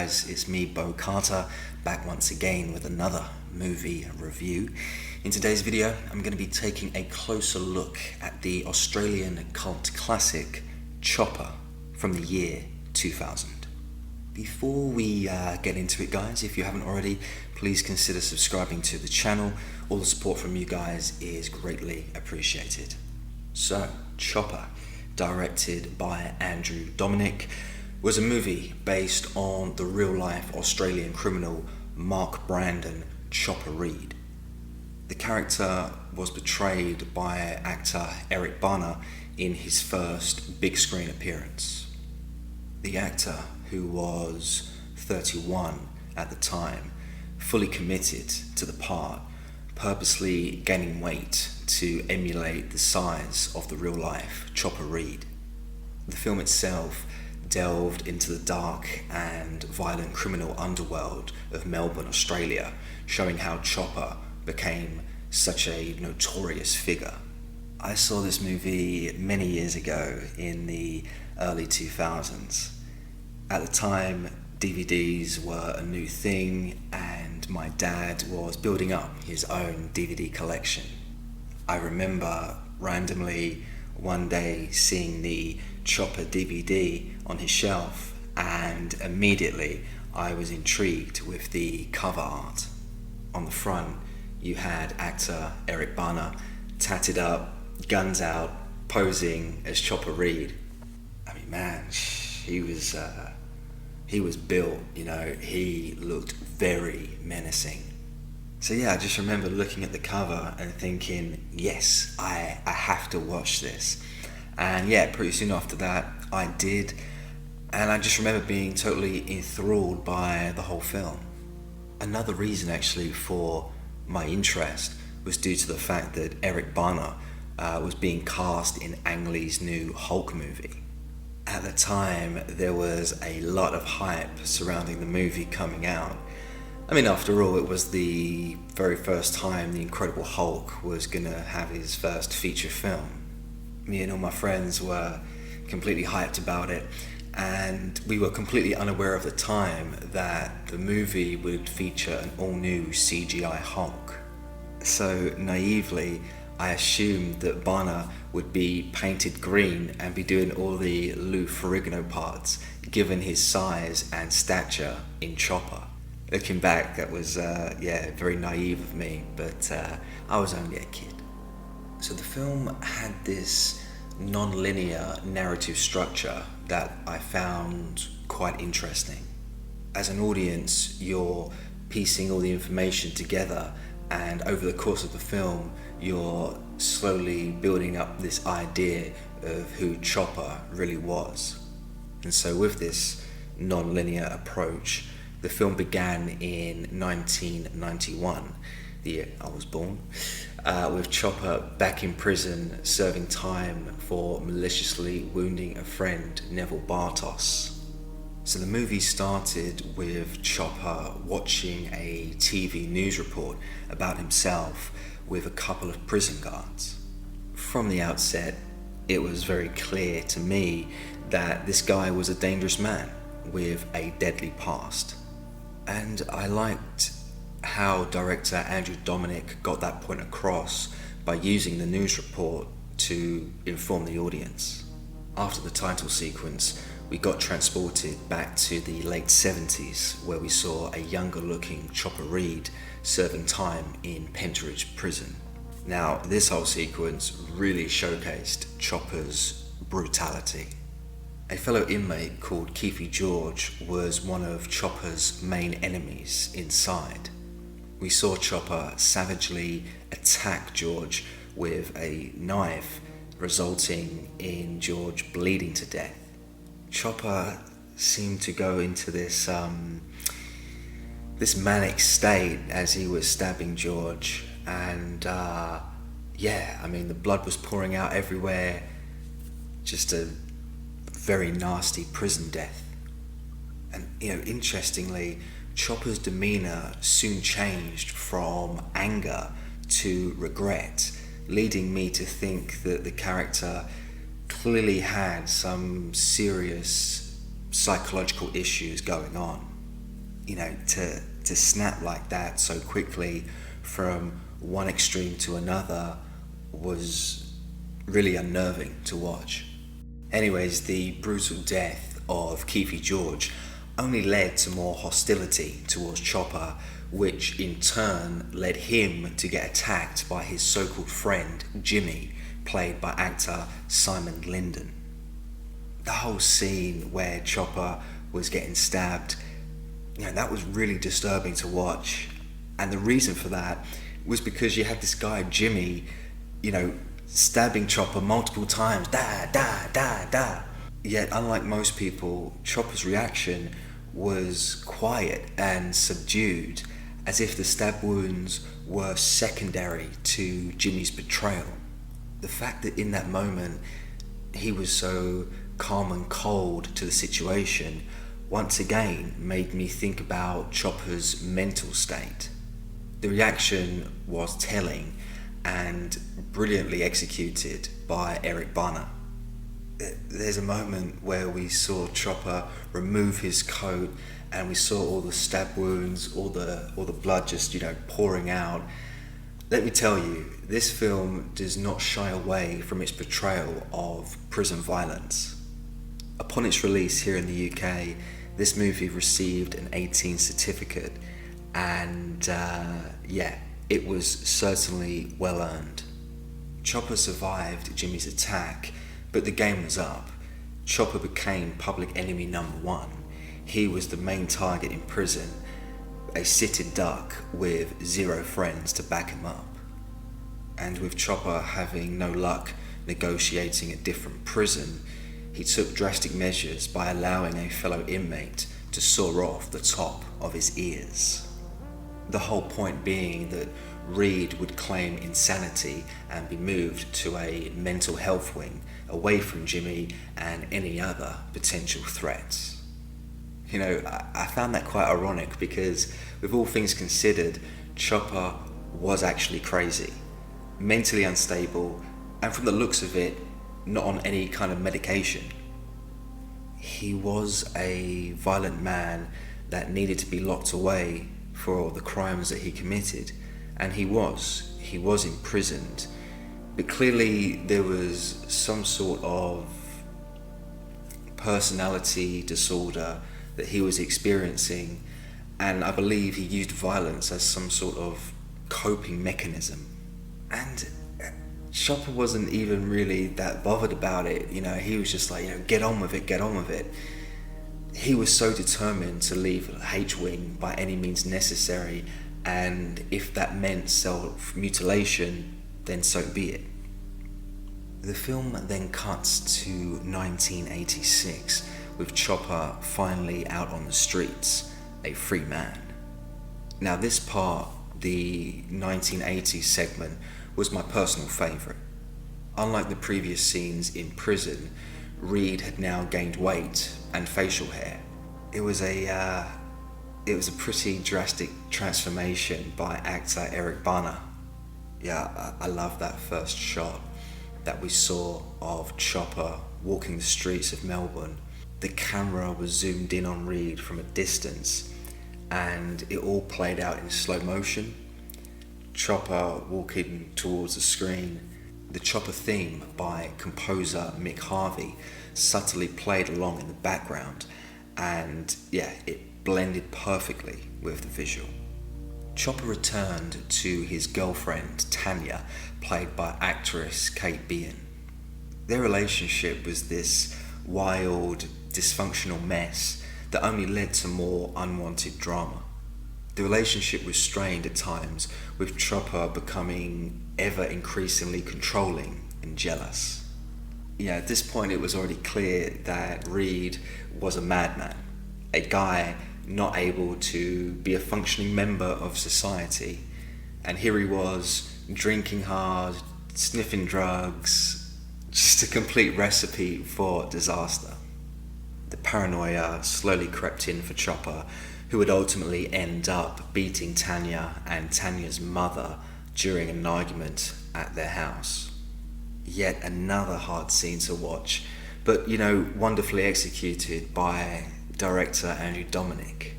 guys, it's me, Beau back once again with another movie review. In today's video, I'm going to be taking a closer look at the Australian cult classic Chopper from the year 2000. Before we get into it, guys, if you haven't already, please consider subscribing to the channel. All the support from you guys is greatly appreciated. So, Chopper, directed by Andrew Dominik, was a movie based on the real-life Australian criminal Mark Brandon Chopper Read. The character was portrayed by actor Eric Bana in his first big screen appearance. The actor, who was 31 at the time, fully committed to the part, purposely gaining weight to emulate the size of the real-life Chopper Read. The film itself delved into the dark and violent criminal underworld of Melbourne, Australia, showing how Chopper became such a notorious figure. I saw this movie many years ago in the early 2000s. At the time, DVDs were a new thing, and my dad was building up his own DVD collection. I remember randomly one day seeing the Chopper DVD on his shelf, and immediately I was intrigued with the cover art. On the front, you had actor Eric Bana tatted up, guns out, posing as Chopper Read. I mean, man, he was built, he looked very menacing. So yeah, I just remember looking at the cover and thinking, yes, I have to watch this. And yeah, pretty soon after that, I did. And I just remember being totally enthralled by the whole film. Another reason actually for my interest was due to the fact that Eric Bana was being cast in Ang Lee's new Hulk movie. At the time, there was a lot of hype surrounding the movie coming out. I mean, after all, it was the very first time the Incredible Hulk was gonna have his first feature film. Me and all my friends were completely hyped about it, and we were completely unaware of the time that the movie would feature an all-new CGI Hulk. So naively, I assumed that Bana would be painted green and be doing all the Lou Ferrigno parts, given his size and stature in Chopper. Looking back, that was, very naive of me, but I was only a kid. So the film had this non-linear narrative structure that I found quite interesting. As an audience, you're piecing all the information together, and over the course of the film, you're slowly building up this idea of who Chopper really was. And so with this non-linear approach, the film began in 1991, the year I was born, with Chopper back in prison serving time for maliciously wounding a friend, Neville Bartos. So the movie started with Chopper watching a TV news report about himself with a couple of prison guards. From the outset, it was very clear to me that this guy was a dangerous man with a deadly past. And I liked how director Andrew Dominik got that point across by using the news report to inform the audience. After the title sequence, we got transported back to the late 70s, where we saw a younger looking Chopper Read serving time in Pentridge prison. Now, this whole sequence really showcased Chopper's brutality. A fellow inmate called Keefe George was one of Chopper's main enemies inside. We saw Chopper savagely attack George with a knife, resulting in George bleeding to death. Chopper seemed to go into this manic state as he was stabbing George, and the blood was pouring out everywhere. Just a very nasty prison death. And interestingly, Chopper's demeanor soon changed from anger to regret, leading me to think that the character clearly had some serious psychological issues going on. to snap like that so quickly from one extreme to another was really unnerving to watch. Anyways, the brutal death of Keefe George only led to more hostility towards Chopper, which in turn led him to get attacked by his so-called friend Jimmy, played by actor Simon Linden. The whole scene where Chopper was getting stabbed, that was really disturbing to watch. And the reason for that was because you had this guy Jimmy, stabbing Chopper multiple times, da, da, da, da. Yet, unlike most people, Chopper's reaction was quiet and subdued, as if the stab wounds were secondary to Jimmy's betrayal. The fact that in that moment he was so calm and cold to the situation once again made me think about Chopper's mental state. The reaction was telling and brilliantly executed by Eric Bana. There's a moment where we saw Chopper remove his coat and we saw all the stab wounds, all the blood just, pouring out. Let me tell you, this film does not shy away from its portrayal of prison violence. Upon its release here in the UK, this movie received an 18 certificate, and it was certainly well earned. Chopper survived Jimmy's attack, but the game was up. Chopper became public enemy number one. He was the main target in prison, a sitting duck with zero friends to back him up. And with Chopper having no luck negotiating a different prison, he took drastic measures by allowing a fellow inmate to saw off the top of his ears. The whole point being that Reed would claim insanity and be moved to a mental health wing away from Jimmy and any other potential threats. I found that quite ironic because, with all things considered, Chopper was actually crazy, mentally unstable, and from the looks of it, not on any kind of medication. He was a violent man that needed to be locked away for the crimes that he committed, and he was imprisoned, but clearly there was some sort of personality disorder that he was experiencing, and I believe he used violence as some sort of coping mechanism. And Chopper wasn't even really that bothered about it. He was just like, get on with it. He was so determined to leave H-Wing by any means necessary, and if that meant self-mutilation, then so be it. The film then cuts to 1986, with Chopper finally out on the streets, a free man. Now this part, the 1980s segment, was my personal favourite. Unlike the previous scenes in prison, Reed had now gained weight and facial hair. It was a pretty drastic transformation by actor Eric Bana. I love that first shot that we saw of Chopper walking the streets of Melbourne. The camera was zoomed in on Reed from a distance, and it all played out in slow motion. Chopper walking towards the screen. The Chopper theme by composer Mick Harvey subtly played along in the background, and it blended perfectly with the visual. Chopper returned to his girlfriend Tanya, played by actress Kate Bean. Their relationship was this wild, dysfunctional mess that only led to more unwanted drama. The relationship was strained at times, with Chopper becoming ever increasingly controlling and jealous. At this point it was already clear that Reed was a madman, a guy not able to be a functioning member of society, and here he was, drinking hard, sniffing drugs, just a complete recipe for disaster. The paranoia slowly crept in for Chopper, who would ultimately end up beating Tanya and Tanya's mother during an argument at their house. Yet another hard scene to watch, but wonderfully executed by director Andrew Dominic.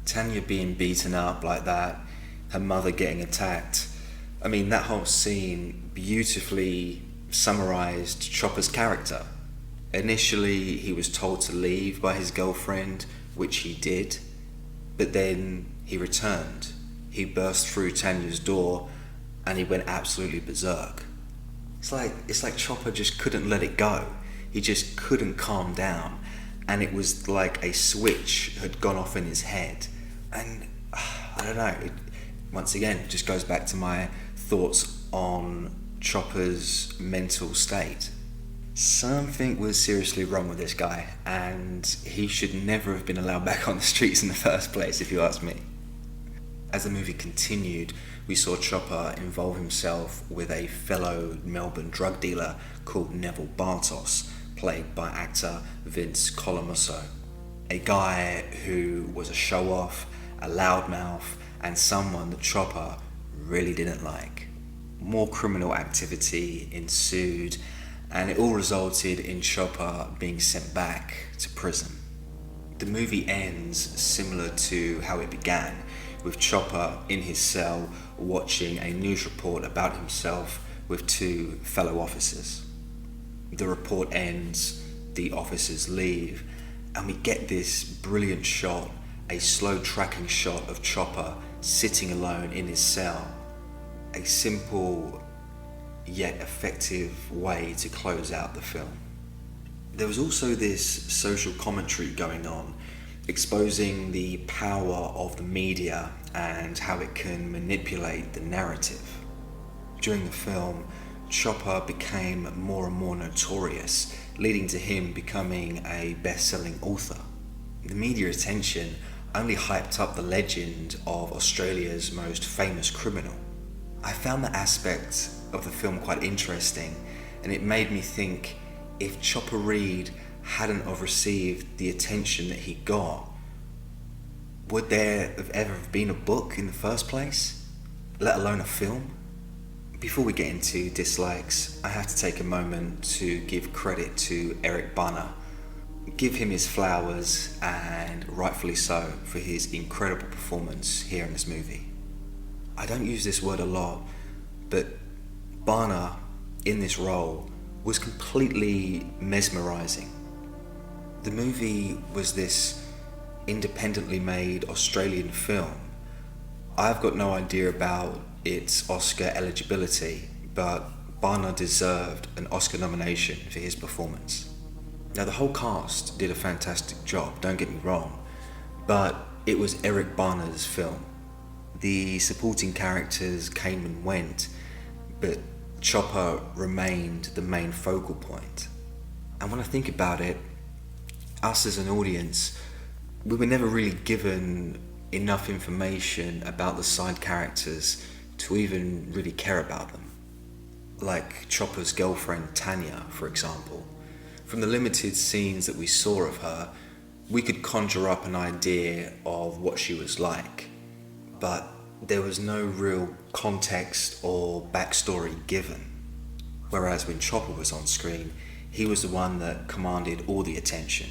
Tanya being beaten up like that, her mother getting attacked. I mean, that whole scene beautifully summarized Chopper's character. Initially, he was told to leave by his girlfriend, which he did, but then he returned. He burst through Tanya's door and he went absolutely berserk. It's like Chopper just couldn't let it go. He just couldn't calm down, and it was like a switch had gone off in his head. And I don't know, once again, it just goes back to my thoughts on Chopper's mental state. Something was seriously wrong with this guy, and he should never have been allowed back on the streets in the first place, if you ask me. As the movie continued, we saw Chopper involve himself with a fellow Melbourne drug dealer called Neville Bartos, played by actor Vince Colomoso. A guy who was a show-off, a loudmouth, and someone that Chopper really didn't like. More criminal activity ensued, and it all resulted in Chopper being sent back to prison. The movie ends similar to how it began, with Chopper in his cell watching a news report about himself with two fellow officers. The report ends, the officers leave, and we get this brilliant shot, a slow tracking shot of Chopper sitting alone in his cell. A simple yet effective way to close out the film. There was also this social commentary going on, exposing the power of the media and how it can manipulate the narrative. During the film, Chopper became more and more notorious, leading to him becoming a best-selling author. The media attention only hyped up the legend of Australia's most famous criminal. I found that aspect of the film quite interesting, and it made me think, if Chopper Read hadn't have received the attention that he got, would there have ever been a book in the first place, let alone a film? Before we get into dislikes, I have to take a moment to give credit to Eric Bana. Give him his flowers, and rightfully so, for his incredible performance here in this movie. I don't use this word a lot, but Bana in this role was completely mesmerizing. The movie was this independently made Australian film. I've got no idea about its Oscar eligibility, but Bana deserved an Oscar nomination for his performance. Now, the whole cast did a fantastic job, don't get me wrong, but it was Eric Bana's film. The supporting characters came and went, but Chopper remained the main focal point. And when I think about it, us as an audience, we were never really given enough information about the side characters to even really care about them. Like Chopper's girlfriend Tanya, for example. From the limited scenes that we saw of her, we could conjure up an idea of what she was like, but there was no real context or backstory given. Whereas when Chopper was on screen, he was the one that commanded all the attention.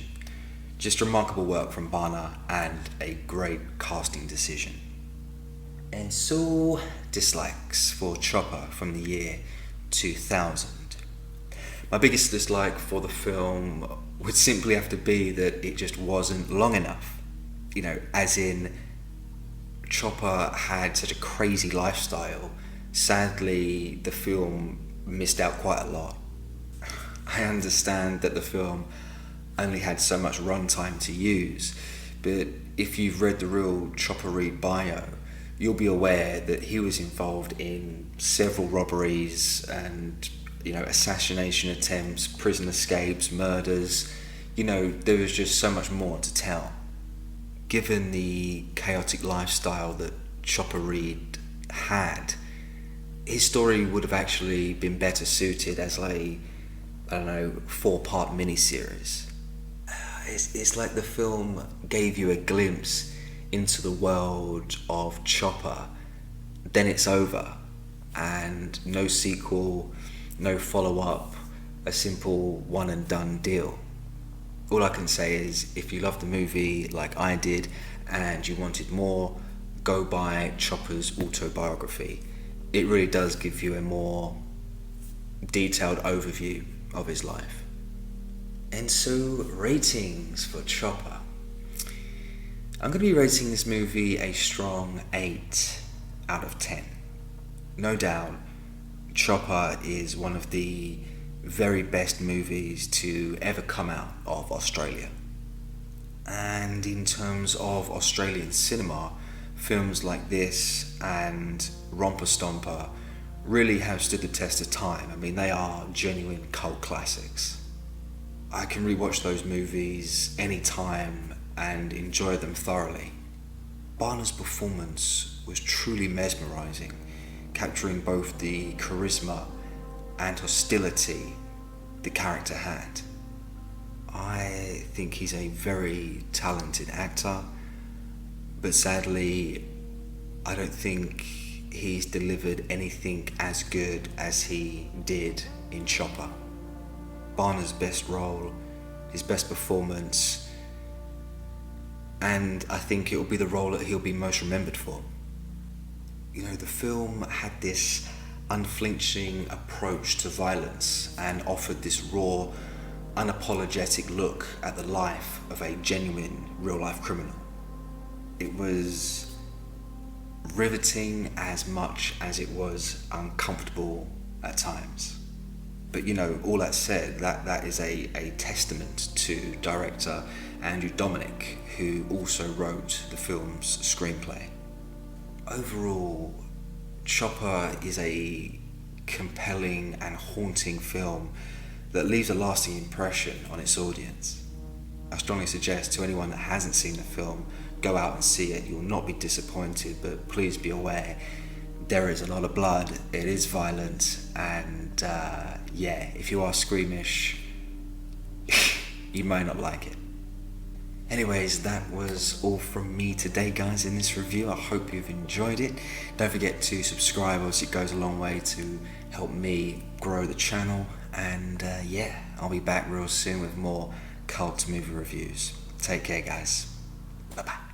Just remarkable work from Bana and a great casting decision. And so, dislikes for Chopper from the year 2000. My biggest dislike for the film would simply have to be that it just wasn't long enough. You know, as in, Chopper had such a crazy lifestyle. Sadly, the film missed out quite a lot. I understand that the film only had so much runtime to use, but if you've read the real Chopper Read bio, you'll be aware that he was involved in several robberies and, assassination attempts, prison escapes, murders. There was just so much more to tell. Given the chaotic lifestyle that Chopper Read had, his story would have actually been better suited as a 4-part miniseries. It's like the film gave you a glimpse into the world of Chopper, then it's over, and no sequel, no follow-up, a simple one and done deal. All I can say is, if you loved the movie like I did and you wanted more, go buy Chopper's autobiography. It really does give you a more detailed overview of his life. And so, ratings for Chopper. I'm going to be rating this movie a strong 8 out of 10. No doubt, Chopper is one of the very best movies to ever come out of Australia. And in terms of Australian cinema, films like this and Romper Stomper really have stood the test of time. I mean, they are genuine cult classics. I can rewatch those movies anytime and enjoy them thoroughly. Barner's performance was truly mesmerizing, capturing both the charisma and hostility the character had. I think he's a very talented actor, but sadly, I don't think he's delivered anything as good as he did in Chopper. Barner's best role, his best performance, and I think it will be the role that he'll be most remembered for. You know, the film had this unflinching approach to violence and offered this raw, unapologetic look at the life of a genuine real-life criminal. It was riveting as much as it was uncomfortable at times. But you know, all that said, that is a testament to director Andrew Dominik, who also wrote the film's screenplay. Overall, Chopper is a compelling and haunting film that leaves a lasting impression on its audience. I strongly suggest to anyone that hasn't seen the film, go out and see it. You'll not be disappointed, but please be aware, there is a lot of blood, it is violent, and if you are squeamish, you might not like it. Anyways, that was all from me today, guys, in this review. I hope you've enjoyed it. Don't forget to subscribe, obviously it goes a long way to help me grow the channel. And I'll be back real soon with more cult movie reviews. Take care, guys. Bye-bye.